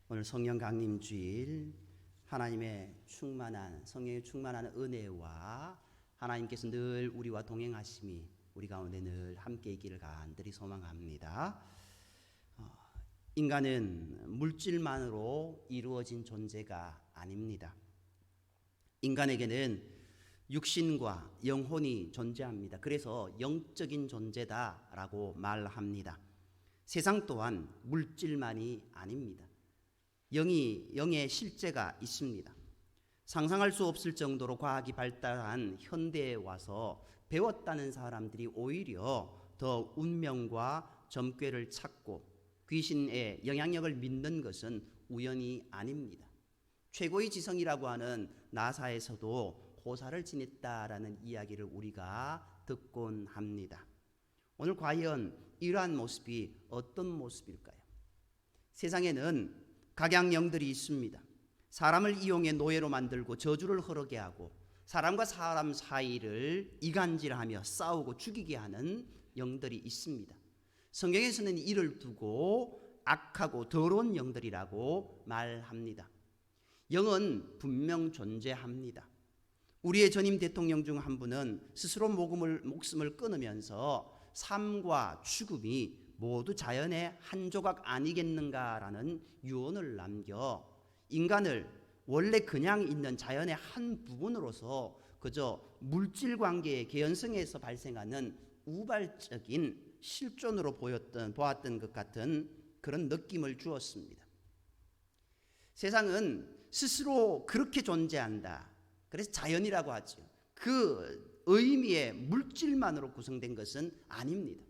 오늘 성령 강림 주일 하나님의 충만한 성령의 충만한 은혜와 하나님께서 늘 우리와 동행하심이 우리 가운데 늘 함께 있기를 간절히 소망합니다. 인간은 물질만으로 이루어진 존재가 아닙니다. 인간에게는 육신과 영혼이 존재합니다. 그래서 영적인 존재다라고 말합니다. 세상 또한 물질만이 아닙니다. 영의 실제가 있습니다. 상상할 수 없을 정도로 과학이 발달한 현대에 와서 배웠다는 사람들이 오히려 더 운명과 점괘를 찾고 귀신의 영향력을 믿는 것은 우연이 아닙니다. 최고의 지성이라고 하는 나사에서도 고사를 지냈다라는 이야기를 우리가 듣곤 합니다. 오늘 과연 이러한 모습이 어떤 모습일까요? 세상에는 각양영들이 있습니다. 사람을 이용해 노예로 만들고 저주를 흐르게 하고 사람과 사람 사이를 이간질하며 싸우고 죽이게 하는 영들이 있습니다. 성경에서는 이를 두고 악하고 더러운 영들이라고 말합니다. 영은 분명 존재합니다. 우리의 전임 대통령 중 한 분은 스스로 목숨을 끊으면서 삶과 죽음이 모두 자연의 한 조각 아니겠는가라는 유언을 남겨 인간을 원래 그냥 있는 자연의 한 부분으로서 그저 물질 관계의 개연성에서 발생하는 우발적인 실존으로 보았던 것 같은 그런 느낌을 주었습니다. 세상은 스스로 그렇게 존재한다. 그래서 자연이라고 하죠. 그 의미의 물질만으로 구성된 것은 아닙니다.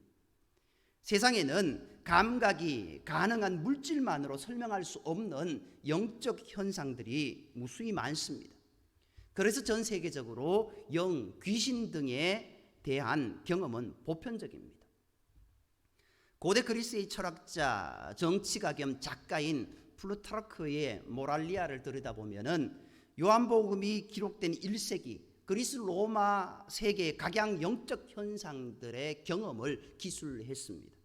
세상에는 감각이 가능한 물질만으로 설명할 수 없는 영적 현상들이 무수히 많습니다. 그래서 전 세계적으로 영, 귀신 등에 대한 경험은 보편적입니다. 고대 그리스의 철학자, 정치가 겸 작가인 플루타르크의 모랄리아를 들여다보면 요한복음이 기록된 1세기 그리스 로마 세계의 각양 영적 현상들의 경험을 기술했습니다.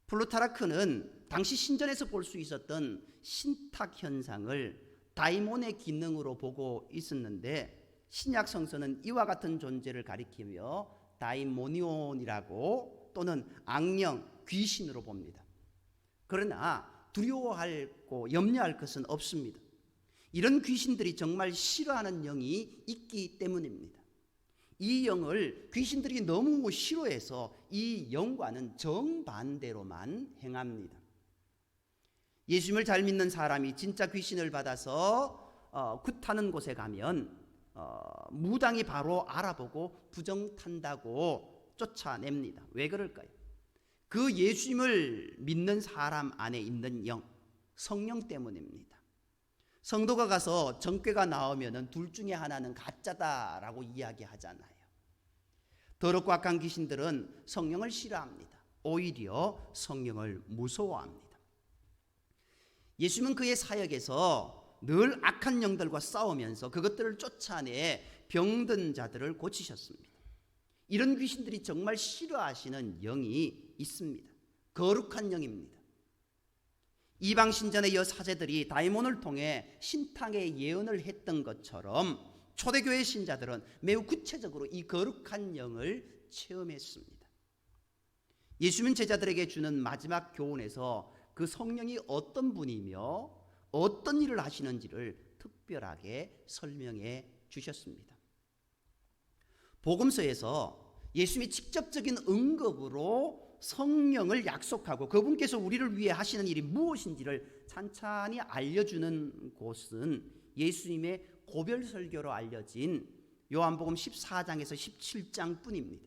플루타르크는 당시 신전에서 볼 수 있었던 신탁 현상을 다이몬의 기능으로 보고 있었는데 신약 성서는 이와 같은 존재를 가리키며 다이모니온이라고 또는 악령, 귀신으로 봅니다. 그러나 두려워하고 염려할 것은 없습니다. 이런 귀신들이 정말 싫어하는 영이 있기 때문입니다. 이 영을 귀신들이 너무 싫어해서 이 영과는 정반대로만 행합니다. 예수님을 잘 믿는 사람이 진짜 귀신을 받아서 굿하는 곳에 가면 무당이 바로 알아보고 부정탄다고 쫓아냅니다. 왜 그럴까요? 그 예수님을 믿는 사람 안에 있는 영, 성령 때문입니다. 성도가 가서 정죄가 나오면 둘 중에 하나는 가짜다라고 이야기하잖아요. 더럽고 악한 귀신들은 성령을 싫어합니다. 오히려 성령을 무서워합니다. 예수님은 그의 사역에서 늘 악한 영들과 싸우면서 그것들을 쫓아내 병든 자들을 고치셨습니다. 이런 귀신들이 정말 싫어하시는 영이 있습니다. 거룩한 영입니다. 이방 신전의 여사제들이 다이몬을 통해 신탁의 예언을 했던 것처럼 초대교회 신자들은 매우 구체적으로 이 거룩한 영을 체험했습니다. 예수님은 제자들에게 주는 마지막 교훈에서 그 성령이 어떤 분이며 어떤 일을 하시는지를 특별하게 설명해 주셨습니다. 복음서에서 예수님이 직접적인 응급으로 성령을 약속하고 그분께서 우리를 위해 하시는 일이 무엇인지를 찬찬히 알려주는 곳은 예수님의 고별설교로 알려진 요한복음 14장에서 17장 뿐입니다.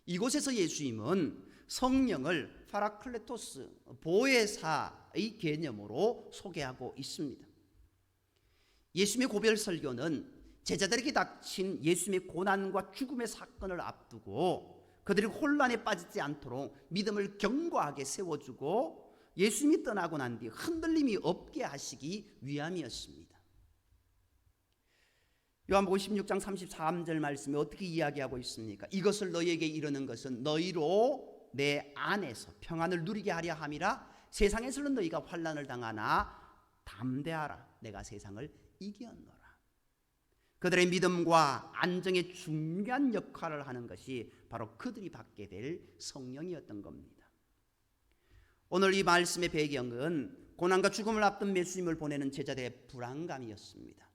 이곳에서 예수님은 성령을 파라클레토스, 보혜사의 개념으로 소개하고 있습니다. 예수님의 고별설교는 제자들에게 닥친 예수님의 고난과 죽음의 사건을 앞두고 그들이 혼란에 빠지지 않도록 믿음을 견고하게 세워주고 예수님이 떠나고 난 뒤 흔들림이 없게 하시기 위함이었습니다. 요한복음 16장 33절 말씀에 어떻게 이야기하고 있습니까? 이것을 너희에게 이르는 것은 너희로 내 안에서 평안을 누리게 하려 함이라. 세상에서는 너희가 환난을 당하나 담대하라. 내가 세상을 이겼노라. 그들의 믿음과 안정의 중요한 역할을 하는 것이 바로 그들이 받게 될 성령이었던 겁니다. 오늘 이 말씀의 배경은 고난과 죽음을 앞둔 예수님을 보내는 제자들의 불안감이었습니다.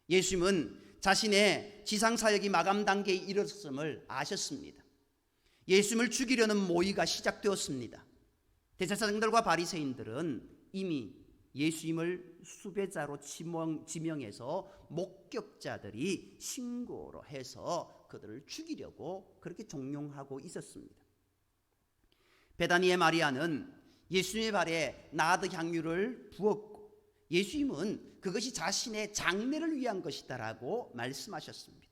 예수님은 자신의 지상사역이 마감 단계에 이르렀음을 아셨습니다. 예수님을 죽이려는 모의가 시작되었습니다. 대제사장들과 바리새인들은 이미 예수님을 수배자로 지명해서 목격자들이 신고로 해서 그들을 죽이려고 그렇게 종용하고 있었습니다. 베다니의 마리아는 예수님의 발에 나드 향유를 부었고 예수님은 그것이 자신의 장례를 위한 것이다라고 말씀하셨습니다.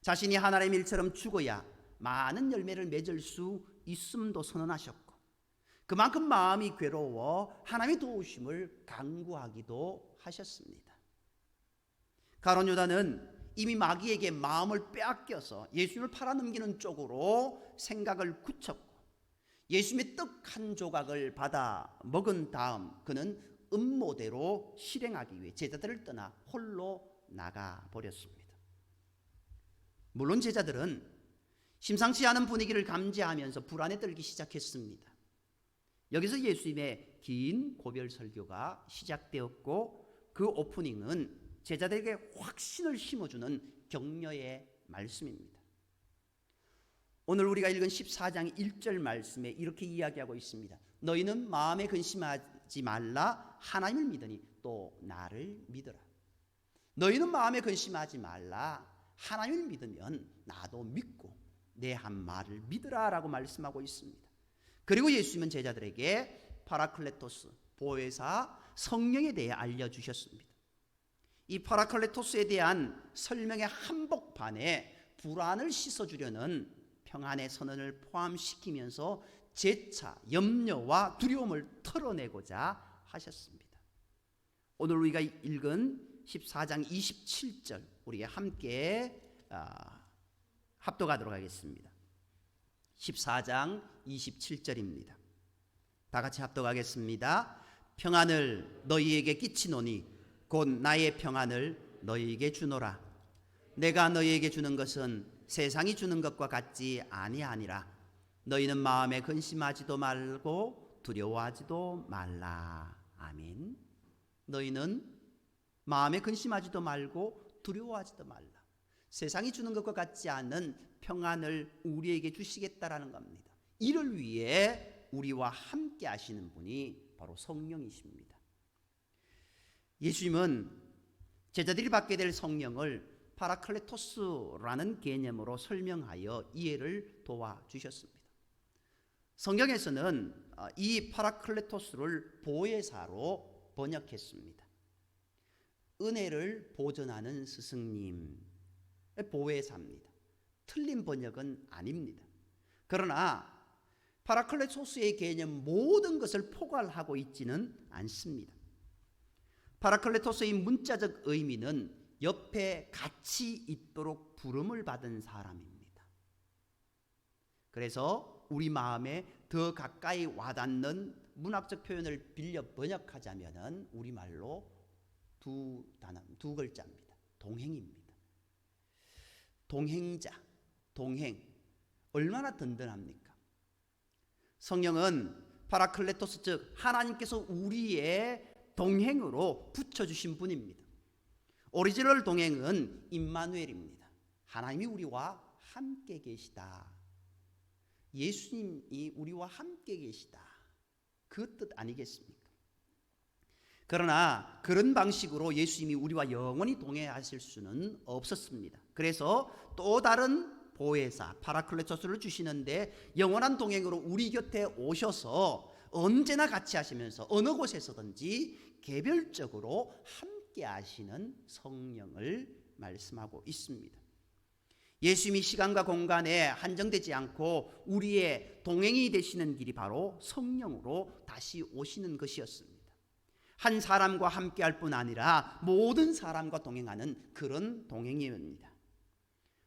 자신이 하나님의 일처럼 죽어야 많은 열매를 맺을 수 있음도 선언하셨고 그만큼 마음이 괴로워 하나님의 도우심을 간구하기도 하셨습니다. 가룟 유다는 이미 마귀에게 마음을 빼앗겨서 예수님을 팔아넘기는 쪽으로 생각을 굳혔고 예수님의 떡 한 조각을 받아 먹은 다음 그는 음모대로 실행하기 위해 제자들을 떠나 홀로 나가버렸습니다. 물론 제자들은 심상치 않은 분위기를 감지하면서 불안에 떨기 시작했습니다. 여기서 예수님의 긴 고별 설교가 시작되었고 그 오프닝은 제자들에게 확신을 심어주는 격려의 말씀입니다. 오늘 우리가 읽은 14장 1절 말씀에 이렇게 이야기하고 있습니다. 너희는 마음에 근심하지 말라. 하나님을 믿으니 또 나를 믿어라. 너희는 마음에 근심하지 말라. 하나님을 믿으면 나도 믿고 내 한 말을 믿으라 라고 말씀하고 있습니다. 그리고 예수님은 제자들에게 파라클레토스, 보혜사, 성령에 대해 알려주셨습니다. 이 파라클레토스에 대한 설명의 한복판에 불안을 씻어주려는 평안의 선언을 포함시키면서 재차 염려와 두려움을 털어내고자 하셨습니다. 오늘 우리가 읽은 14장 27절 우리 함께 합독하도록 하겠습니다. 14장 27절입니다. 다 같이 합독하겠습니다. 평안을 너희에게 끼치노니 곧 나의 평안을 너희에게 주노라. 내가 너희에게 주는 것은 세상이 주는 것과 같지 아니하니라. 너희는 마음에 근심하지도 말고 두려워하지도 말라. 아멘. 너희는 마음에 근심하지도 말고 두려워하지도 말라. 세상이 주는 것과 같지 않은 평안을 우리에게 주시겠다라는 겁니다. 이를 위해 우리와 함께 하시는 분이 바로 성령이십니다. 예수님은 제자들이 받게 될 성령을 파라클레토스라는 개념으로 설명하여 이해를 도와주셨습니다. 성경에서는 이 파라클레토스를 보혜사로 번역했습니다. 은혜를 보전하는 스승님, 보혜사입니다. 틀린 번역은 아닙니다. 그러나 파라클레토스의 개념 모든 것을 포괄하고 있지는 않습니다. 파라클레토스의 문자적 의미는 옆에 같이 있도록 부름을 받은 사람입니다. 그래서 우리 마음에 더 가까이 와닿는 문학적 표현을 빌려 번역하자면 우리말로 두 글자입니다. 동행입니다. 동행자, 동행. 얼마나 든든합니까? 성령은 파라클레토스 즉 하나님께서 우리의 동행으로 붙여주신 분입니다. 오리지널 동행은 임마누엘입니다. 하나님이 우리와 함께 계시다. 예수님이 우리와 함께 계시다. 그 뜻 아니겠습니까? 그러나 그런 방식으로 예수님이 우리와 영원히 동행하실 수는 없었습니다. 그래서 또 다른 보혜사 파라클레토스를 주시는데 영원한 동행으로 우리 곁에 오셔서 언제나 같이 하시면서 어느 곳에서든지 개별적으로 함께 하시는 성령을 말씀하고 있습니다. 예수님이 시간과 공간에 한정되지 않고 우리의 동행이 되시는 길이 바로 성령으로 다시 오시는 것이었습니다. 한 사람과 함께 할 뿐 아니라 모든 사람과 동행하는 그런 동행입니다.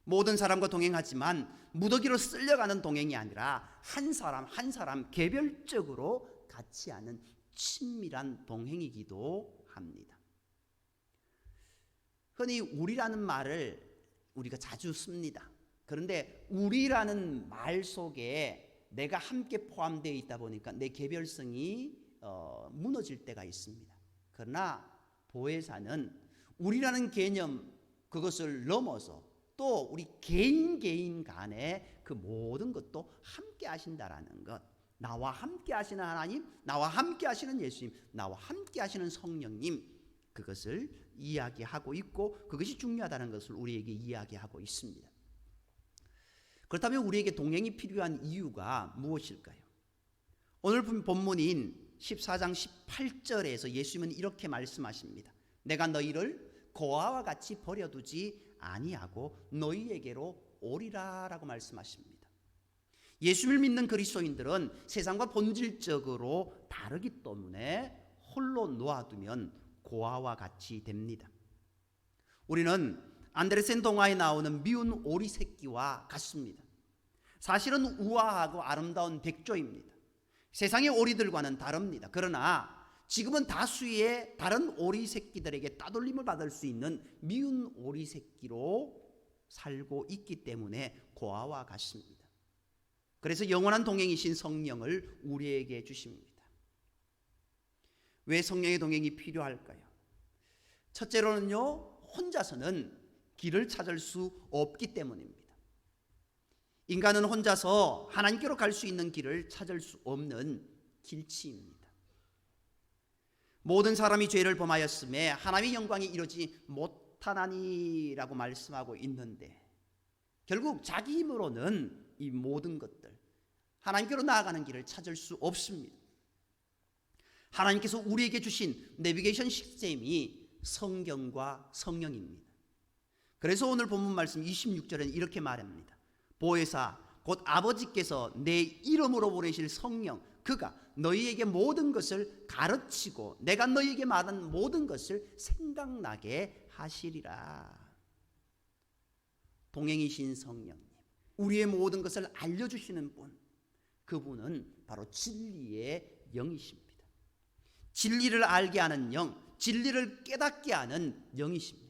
모든 사람과 동행하지만 무더기로 쓸려가는 동행이 아니라 한 사람 한 사람 개별적으로 같이 하는 친밀한 동행이기도 합니다. 흔히 우리라는 말을 우리가 자주 씁니다. 그런데 우리라는 말 속에 내가 함께 포함되어 있다 보니까 내 개별성이 무너질 때가 있습니다. 그러나 보혜사는 우리라는 개념 그것을 넘어서 또 우리 개인 간에 그 모든 것도 함께 하신다라는 것, 나와 함께 하시는 하나님, 나와 함께 하시는 예수님, 나와 함께 하시는 성령님, 그것을 이야기하고 있고 그것이 중요하다는 것을 우리에게 이야기하고 있습니다. 그렇다면 우리에게 동행이 필요한 이유가 무엇일까요? 오늘 본문인 14장 18절에서 예수님은 이렇게 말씀하십니다. 내가 너희를 고아와 같이 버려두지 아니하고 너희에게로 오리라 라고 말씀하십니다. 예수를 믿는 그리스도인들은 세상과 본질적으로 다르기 때문에 홀로 놓아두면 고아와 같이 됩니다. 우리는 안데르센 동화에 나오는 미운 오리 새끼와 같습니다. 사실은 우아하고 아름다운 백조입니다. 세상의 오리들과는 다릅니다. 그러나 지금은 다수의 다른 오리 새끼들에게 따돌림을 받을 수 있는 미운 오리 새끼로 살고 있기 때문에 고아와 같습니다. 그래서 영원한 동행이신 성령을 우리에게 주십니다. 왜 성령의 동행이 필요할까요? 첫째로는요, 혼자서는 길을 찾을 수 없기 때문입니다. 인간은 혼자서 하나님께로 갈 수 있는 길을 찾을 수 없는 길치입니다. 모든 사람이 죄를 범하였음에 하나님의 영광이 이루지 못하나니라고 말씀하고 있는데 결국 자기 힘으로는 이 모든 것들 하나님께로 나아가는 길을 찾을 수 없습니다. 하나님께서 우리에게 주신 내비게이션 시스템이 성경과 성령입니다. 그래서 오늘 본문 말씀 26절에는 이렇게 말합니다. 보혜사 곧 아버지께서 내 이름으로 보내실 성령 그가 너희에게 모든 것을 가르치고 내가 너희에게 말한 모든 것을 생각나게 하시리라. 동행이신 성령님, 우리의 모든 것을 알려주시는 분, 그분은 바로 진리의 영이십니다. 진리를 알게 하는 영, 진리를 깨닫게 하는 영이십니다.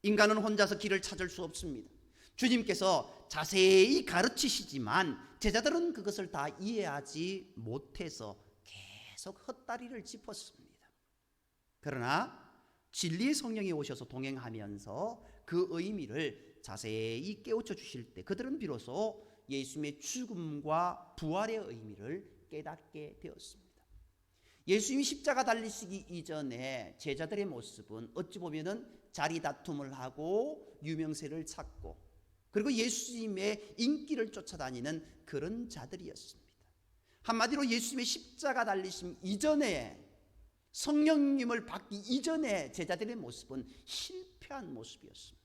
인간은 혼자서 길을 찾을 수 없습니다. 주님께서 자세히 가르치시지만 제자들은 그것을 다 이해하지 못해서 계속 헛다리를 짚었습니다. 그러나 진리의 성령이 오셔서 동행하면서 그 의미를 자세히 깨우쳐 주실 때 그들은 비로소 예수님의 죽음과 부활의 의미를 깨닫게 되었습니다. 예수님이 십자가 달리시기 이전에 제자들의 모습은 어찌 보면은 자리 다툼을 하고 유명세를 찾고 그리고 예수님의 인기를 쫓아다니는 그런 자들이었습니다. 한마디로 예수님의 십자가 달리심 이전에 성령님을 받기 이전에 제자들의 모습은 실패한 모습이었습니다.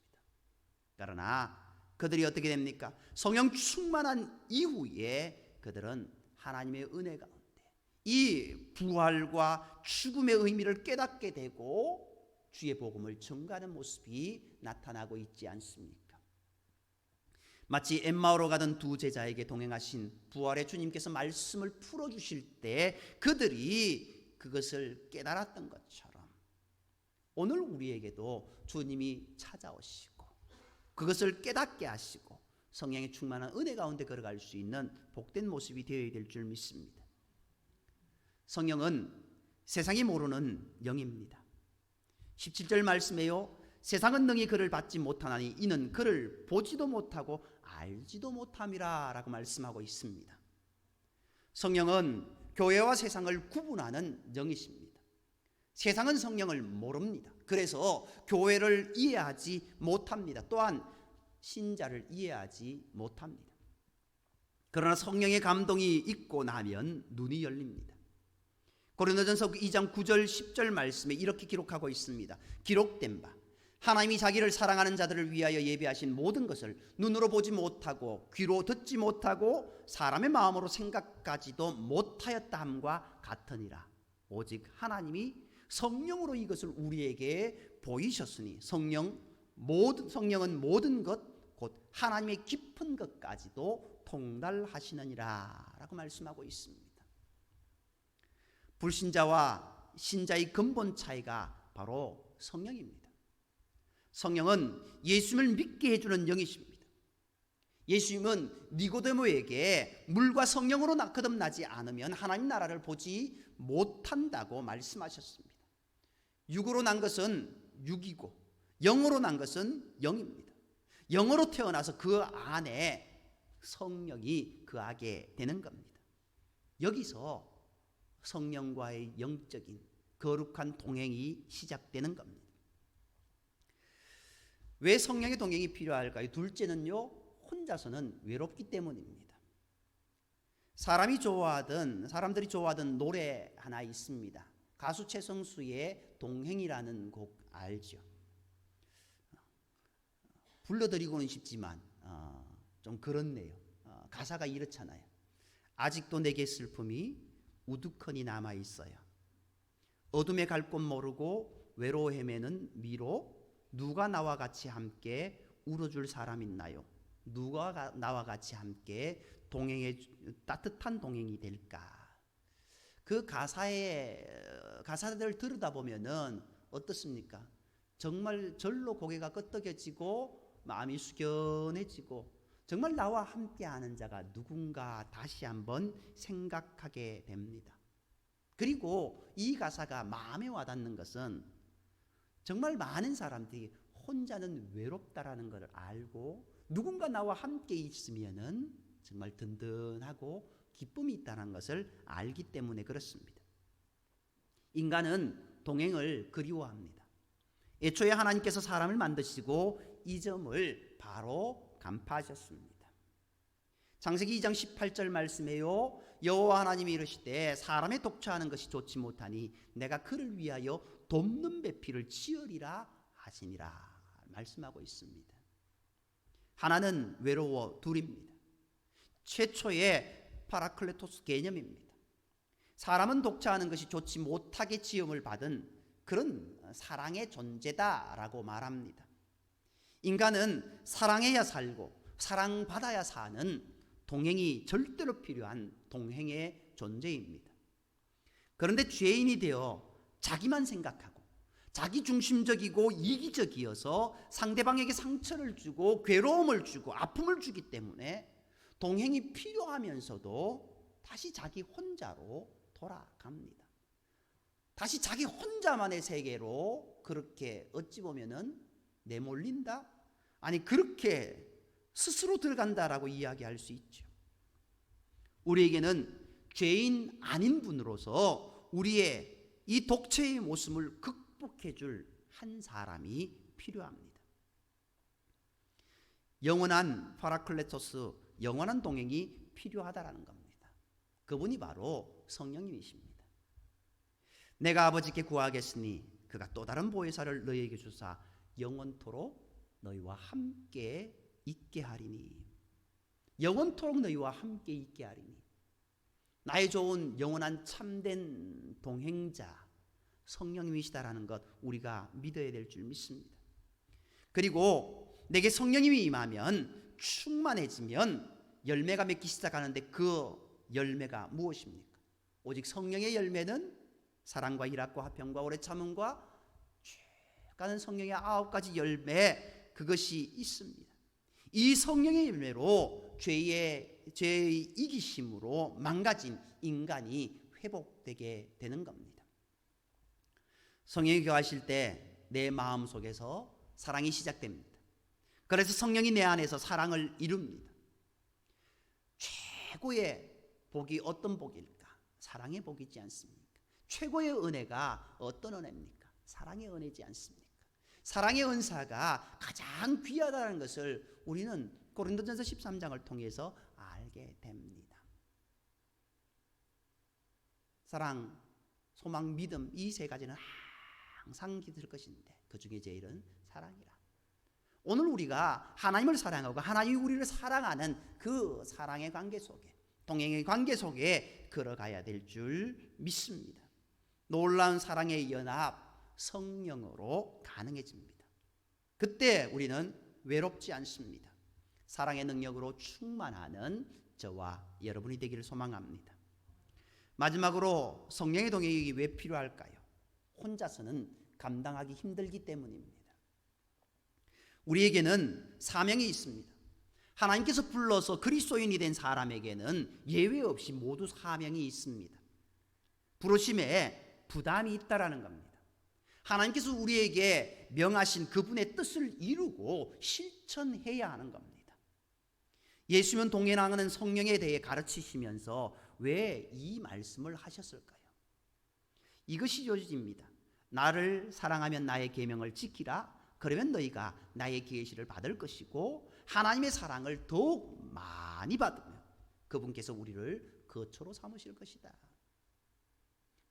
그러나 그들이 어떻게 됩니까? 성령 충만한 이후에 그들은 하나님의 은혜 가운데 이 부활과 죽음의 의미를 깨닫게 되고 주의 복음을 전가하는 모습이 나타나고 있지 않습니까? 마치 엠마오로 가던 두 제자에게 동행하신 부활의 주님께서 말씀을 풀어주실 때 그들이 그것을 깨달았던 것처럼 오늘 우리에게도 주님이 찾아오시고 그것을 깨닫게 하시고 성령의 충만한 은혜 가운데 걸어갈 수 있는 복된 모습이 되어야 될 줄 믿습니다. 성령은 세상이 모르는 영입니다. 17절 말씀에요. 세상은 능히 그를 받지 못하나니 이는 그를 보지도 못하고 알지도 못함이라 라고 말씀하고 있습니다. 성령은 교회와 세상을 구분하는 영이십니다. 세상은 성령을 모릅니다. 그래서 교회를 이해하지 못합니다. 또한 신자를 이해하지 못합니다. 그러나 성령의 감동이 있고 나면 눈이 열립니다. 고린도전서 2장 9절 10절 말씀에 이렇게 기록하고 있습니다. 기록된 바 하나님이 자기를 사랑하는 자들을 위하여 예비하신 모든 것을 눈으로 보지 못하고 귀로 듣지 못하고 사람의 마음으로 생각하지도 못하였다 함과 같으니라. 오직 하나님이 성령으로 이것을 우리에게 보이셨으니 성령은 모든 것 곧 하나님의 깊은 것까지도 통달하시느니라 라고 말씀하고 있습니다. 불신자와 신자의 근본 차이가 바로 성령입니다. 성령은 예수님을 믿게 해주는 영이십니다. 예수님은 니고데모에게 물과 성령으로 거듭나지 않으면 하나님 나라를 보지 못한다고 말씀하셨습니다. 육으로 난 것은 육이고 영으로 난 것은 영입니다. 영으로 태어나서 그 안에 성령이 거하게 되는 겁니다. 여기서 성령과의 영적인 거룩한 동행이 시작되는 겁니다. 왜 성령의 동행이 필요할까요? 둘째는요, 혼자서는 외롭기 때문입니다. 사람들이 좋아하던 노래 하나 있습니다. 가수 최성수의 동행이라는 곡 알죠? 불러드리고는 싶지만 좀 그렇네요. 가사가 이렇잖아요. 아직도 내게 슬픔이 우두커니 남아있어요. 어둠에 갈 곳 모르고 외로워 헤매는 미로, 누가 나와 같이 함께 울어줄 사람 있나요? 누가 나와 같이 함께 따뜻한 동행이 될까? 그 가사들을 들여다보면은 어떻습니까? 정말 절로 고개가 끄덕여지고 마음이 숙연해지고 정말 나와 함께하는 자가 누군가 다시 한번 생각하게 됩니다. 그리고 이 가사가 마음에 와닿는 것은 정말 많은 사람들이 혼자는 외롭다라는 것을 알고 누군가 나와 함께 있으면은 정말 든든하고 기쁨이 있다는 것을 알기 때문에 그렇습니다. 인간은 동행을 그리워합니다. 애초에 하나님께서 사람을 만드시고 이 점을 바로 간파하셨습니다. 창세기 2장 18절 말씀에요, 여호와 하나님이 이르시되 사람의 독처하는 것이 좋지 못하니 내가 그를 위하여 돕는 배필을 지으리라 하시니라 말씀하고 있습니다. 하나는 외로워 둘입니다. 최초의 파라클레토스 개념입니다. 사람은 독처하는 것이 좋지 못하게 지음을 받은 그런 사랑의 존재다라고 말합니다. 인간은 사랑해야 살고 사랑받아야 사는 동행이 절대로 필요한 동행의 존재입니다. 그런데 죄인이 되어 자기만 생각하고 자기중심적이고 이기적이어서 상대방에게 상처를 주고 괴로움을 주고 아픔을 주기 때문에 동행이 필요하면서도 다시 자기 혼자로 돌아갑니다. 다시 자기 혼자만의 세계로 그렇게 어찌 보면은 내몰린다? 아니 그렇게 스스로 들어간다라고 이야기할 수 있죠. 우리에게는 죄인 아닌 분으로서 우리의 이 독처의 모습을 극복해 줄 한 사람이 필요합니다. 영원한 파라클레토스, 영원한 동행이 필요하다라는 겁니다. 그분이 바로 성령님이십니다. 내가 아버지께 구하겠으니 그가 또 다른 보혜사를 너희에게 주사 영원토록 너희와 함께 있게 하리니. 영원토록 너희와 함께 있게 하리니. 나의 좋은 영원한 참된 동행자 성령님이시다라는 것 우리가 믿어야 될 줄 믿습니다. 그리고 내게 성령님이 임하면 충만해지면 열매가 맺기 시작하는데 그 열매가 무엇입니까? 오직 성령의 열매는 사랑과 희락과 화평과 오래 참음과 가는 성령의 9가지 열매, 그것이 있습니다. 이 성령의 열매로 죄의 이기심으로 망가진 인간이 회복되게 되는 겁니다. 성령이 거하실 때 내 마음속에서 사랑이 시작됩니다. 그래서 성령이 내 안에서 사랑을 이룹니다. 최고의 복이 어떤 복일까? 사랑의 복이지 않습니까? 최고의 은혜가 어떤 은혜입니까? 사랑의 은혜지 않습니까? 사랑의 은사가 가장 귀하다는 것을 우리는 고린도전서 13장을 통해서 알게 됩니다. 사랑, 소망, 믿음, 이 세 가지는 항상 기댈 것인데 그 중에 제일은 사랑이라. 오늘 우리가 하나님을 사랑하고 하나님이 우리를 사랑하는 그 사랑의 관계 속에, 동행의 관계 속에 걸어가야 될 줄 믿습니다. 놀라운 사랑의 연합, 성령으로 가능해집니다. 그때 우리는 외롭지 않습니다. 사랑의 능력으로 충만하는 저와 여러분이 되기를 소망합니다. 마지막으로 성령의 동행이 왜 필요할까요? 혼자서는 감당하기 힘들기 때문입니다. 우리에게는 사명이 있습니다. 하나님께서 불러서 그리스도인이 된 사람에게는 예외 없이 모두 사명이 있습니다. 부르심에 부담이 있다라는 겁니다. 하나님께서 우리에게 명하신 그분의 뜻을 이루고 실천해야 하는 겁니다. 예수님은 동행하는 성령에 대해 가르치시면서 왜 이 말씀을 하셨을까요? 이것이 요지입니다. 나를 사랑하면 나의 계명을 지키라. 그러면 너희가 나의 계시를 받을 것이고 하나님의 사랑을 더욱 많이 받으며 그분께서 우리를 거처로 삼으실 것이다.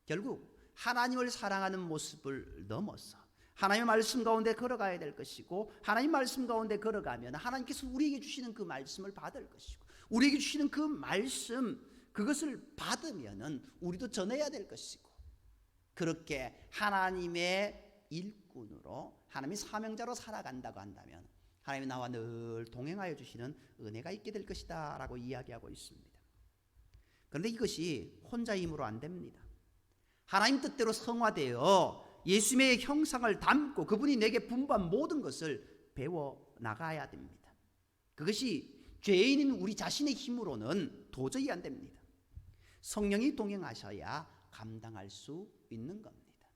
결국 하나님을 사랑하는 모습을 넘어서 하나님의 말씀 가운데 걸어가야 될 것이고 하나님 말씀 가운데 걸어가면 하나님께서 우리에게 주시는 그 말씀을 받을 것이고 우리에게 주시는 그 말씀 그것을 받으면 우리도 전해야 될 것이고 그렇게 하나님의 일꾼으로 하나님의 사명자로 살아간다고 한다면 하나님이 나와 늘 동행하여 주시는 은혜가 있게 될 것이다 라고 이야기하고 있습니다. 그런데 이것이 혼자 힘으로 안 됩니다. 하나님 뜻대로 성화되어 예수님의 형상을 담고 그분이 내게 분부한 모든 것을 배워 나가야 됩니다. 그것이 죄인인 우리 자신의 힘으로는 도저히 안 됩니다. 성령이 동행하셔야 감당할 수 있는 겁니다.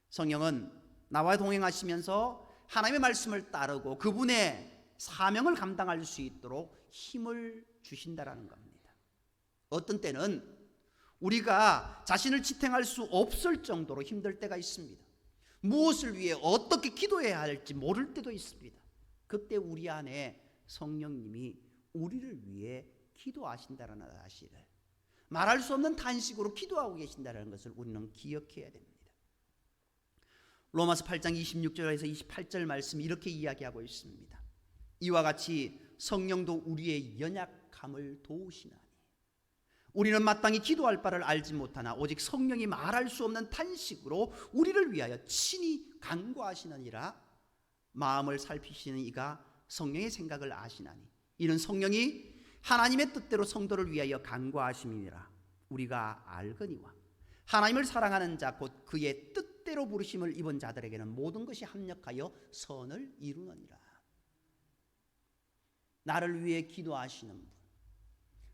성령은 나와 동행하시면서 하나님의 말씀을 따르고 그분의 사명을 감당할 수 있도록 힘을 주신다라는 겁니다. 어떤 때는 우리가 자신을 지탱할 수 없을 정도로 힘들 때가 있습니다. 무엇을 위해 어떻게 기도해야 할지 모를 때도 있습니다. 그때 우리 안에 성령님이 우리를 위해 기도하신다는 사실을 말할 수 없는 탄식으로 기도하고 계신다는 것을 우리는 기억해야 됩니다. 로마서 8장 26절에서 28절 말씀 이렇게 이야기하고 있습니다. 이와 같이 성령도 우리의 연약함을 도우시나니 우리는 마땅히 기도할 바를 알지 못하나 오직 성령이 말할 수 없는 탄식으로 우리를 위하여 친히 간구하시느니라. 마음을 살피시는 이가 성령의 생각을 아시나니 이는 성령이 하나님의 뜻대로 성도를 위하여 간구하심이니라. 우리가 알거니와 하나님을 사랑하는 자 곧 그의 뜻대로 부르심을 입은 자들에게는 모든 것이 합력하여 선을 이루느니라. 나를 위해 기도하시는 분,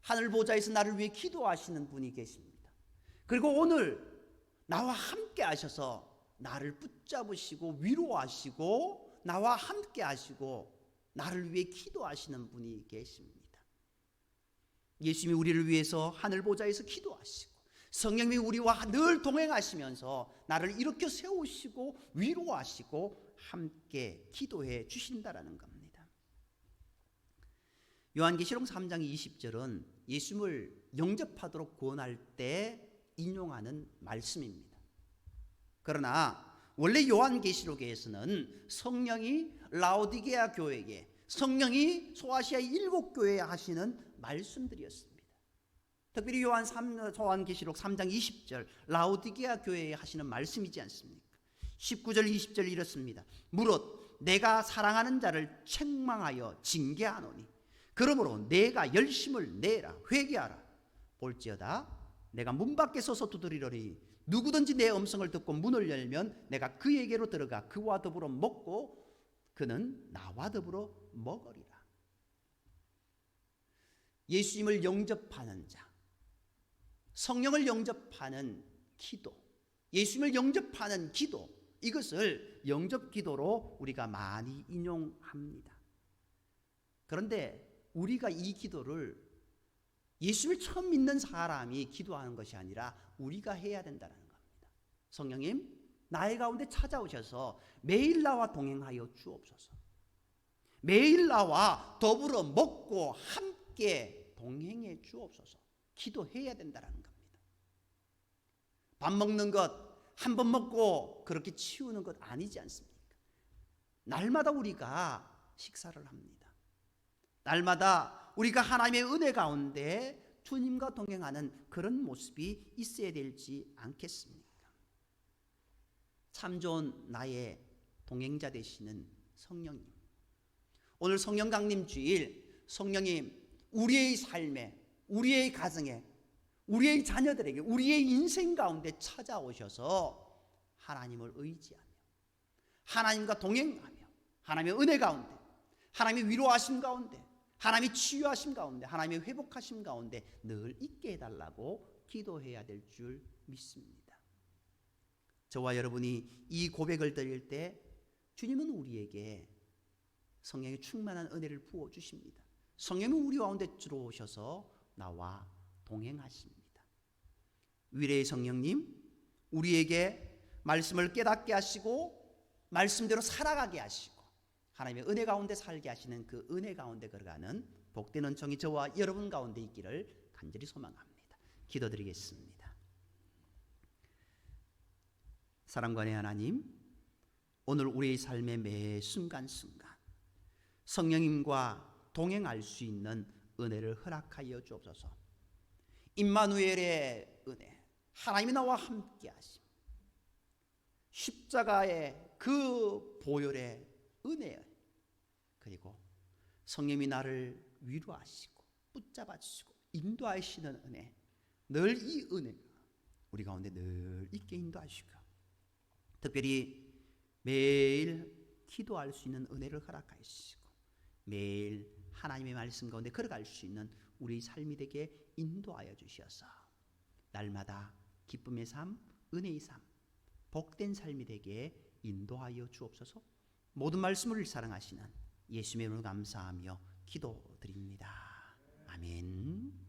하늘 보좌에서 나를 위해 기도하시는 분이 계십니다. 그리고 오늘 나와 함께 하셔서 나를 붙잡으시고 위로하시고 나와 함께 하시고 나를 위해 기도하시는 분이 계십니다. 예수님이 우리를 위해서 하늘 보좌에서 기도하시고 성령님이 우리와 늘 동행하시면서 나를 일으켜 세우시고 위로하시고 함께 기도해 주신다라는 겁니다. 요한계시록 3장 20절은 예수님을 영접하도록 권할 때 인용하는 말씀입니다. 그러나 원래 요한계시록에서는 성령이 라오디게아 교회에게 성령이 소아시아 7교회에 하시는 말씀들이었습니다. 특별히 요한계시록 3장 20절 라오디게아 교회에 하시는 말씀이지 않습니까? 19절 20절 이렇습니다. 무릇 내가 사랑하는 자를 책망하여 징계하노니 그러므로 내가 열심을 내라 회개하라. 볼지어다 내가 문 밖에 서서 두드리려니 누구든지 내 음성을 듣고 문을 열면 내가 그에게로 들어가 그와 더불어 먹고 그는 나와 더불어 먹으리라. 예수님을 영접하는 자, 성령을 영접하는 기도, 예수님을 영접하는 기도, 이것을 영접 기도로 우리가 많이 인용합니다. 그런데 우리가 이 기도를 예수를 처음 믿는 사람이 기도하는 것이 아니라 우리가 해야 된다는 겁니다. 성령님, 나의 가운데 찾아오셔서 매일 나와 동행하여 주옵소서. 매일 나와 더불어 먹고 함께 동행해 주옵소서. 기도해야 된다는 겁니다. 밥 먹는 것 한 번 먹고 그렇게 치우는 것 아니지 않습니까? 날마다 우리가 식사를 합니다. 날마다 우리가 하나님의 은혜 가운데 주님과 동행하는 그런 모습이 있어야 되지 않겠습니까? 참 좋은 나의 동행자 되시는 성령님, 오늘 성령 강림 주일 성령님 우리의 삶에 우리의 가정에 우리의 자녀들에게 우리의 인생 가운데 찾아오셔서 하나님을 의지하며 하나님과 동행하며 하나님의 은혜 가운데, 하나님의 위로하심 가운데, 하나님의 치유하심 가운데, 하나님의 회복하심 가운데 늘 있게 해달라고 기도해야 될 줄 믿습니다. 저와 여러분이 이 고백을 드릴 때 주님은 우리에게 성령의 충만한 은혜를 부어주십니다. 성령은 우리 가운데 들어오셔서 나와 동행하십니다. 위례의 성령님, 우리에게 말씀을 깨닫게 하시고 말씀대로 살아가게 하시고 하나님의 은혜 가운데 살게 하시는 그 은혜 가운데 걸어가는 복된 은총이 저와 여러분 가운데 있기를 간절히 소망합니다. 기도드리겠습니다. 사랑관의 하나님, 오늘 우리의 삶의 매 순간순간 성령님과 동행할 수 있는 은혜를 허락하여 주옵소서. 임마누엘의 은혜, 하나님이 나와 함께 하심, 십자가의 그 보혈의 은혜, 그리고 성령님이 나를 위로하시고 붙잡아 주시고 인도하시는 은혜, 늘 이 은혜가 우리 가운데 늘 있게 인도하시고 특별히 매일 기도할 수 있는 은혜를 허락하시고 매일 하나님의 말씀 가운데 걸어갈 수 있는 우리 삶이 되게 인도하여 주셔서 날마다 기쁨의 삶, 은혜의 삶, 복된 삶이 되게 인도하여 주옵소서. 모든 말씀을 사랑하시는 예수님의 이름으로 감사하며 기도드립니다. 아멘.